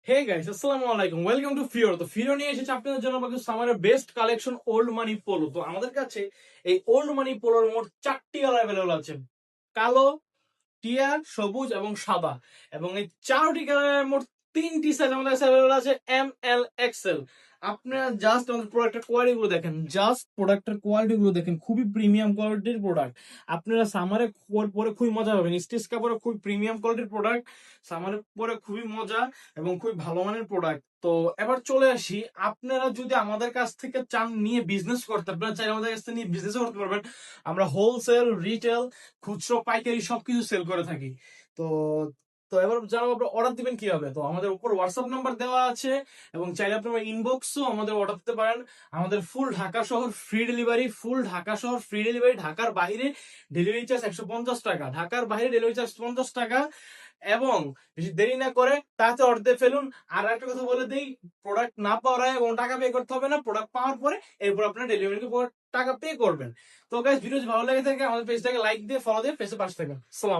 Hey guys, আসসালামু আলাইকুম, welcome to ফিওর। তো ফিওর নিয়ে এসেছে আপনাদের জন্য আমাকে সামারের best collection old money polo. তো আমাদের কাছে এই ওল্ড মানি পোলোর মোট 4টি কালার অ্যাভেলেবল আছে: কালো, টিয়া, সবুজ এবং সাদা। এবং এই 4টি কালারের মোট 3টি সাইজ আমাদের কাছে অ্যাভেলেবল আছে, এম, এল, এক্সেল। আপনারা জাস্ট আমাদের প্রোডাক্টের কোয়ালিটি গুলো দেখেন, জাস্ট প্রোডাক্টের কোয়ালিটি গুলো দেখেন, খুবই প্রিমিয়াম কোয়ালিটির প্রোডাক্ট। আপনারা সামারে পরে খুবই মজা পাবেন। স্টিচ কাপড়ে খুবই প্রিমিয়াম কোয়ালিটির প্রোডাক্ট, সামারে পরে খুবই মজা এবং খুবই ভালো মানের প্রোডাক্ট। তো এবার চলে আসি, আপনারা যদি আমাদের কাছ থেকে চান নিয়ে বিজনেস করতে, আপনারা চাইলে আমাদের কাছ থেকে নিয়ে বিজনেস করতে পারবেন। আমরা হোলসেল, রিটেল, খুচরো, পাইকারি সবকিছু সেল করে থাকি। তো তো এবার জানাবো আপনারা অর্ডার দিবেন কিভাবে। তো আমাদের উপর হোয়াটসঅ্যাপ নাম্বার দেওয়া আছে এবং চাইলে আপনারা ইনবক্সও আমাদের অর্ডার দিতে পারেন। আমাদের ফুল ঢাকা শহর ফ্রি ডেলিভারি, ফুল ঢাকা শহর ফ্রি ডেলিভারি। ঢাকার বাইরে ডেলিভারি চার্জ 150 টাকা, ঢাকার বাইরে ডেলিভারি চার্জ 50 টাকা। এবং বেশি দেরি না করে তাতে অর্ডার দিয়ে ফেলুন। আর একটা কথা বলে দিই, প্রোডাক্ট না পাওয়ার আগে কোনো টাকা পে করতে হবে না, প্রোডাক্ট পাওয়ার পরে এরপর আপনার ডেলিভারি টাকা পে করবেন। তো গাইস, ভিডিও ভালো লেগে থাকে আমাদের পেজটাকে লাইক দিয়ে ফলো দিয়ে পেজে পাশে থাকবেন। সালাম।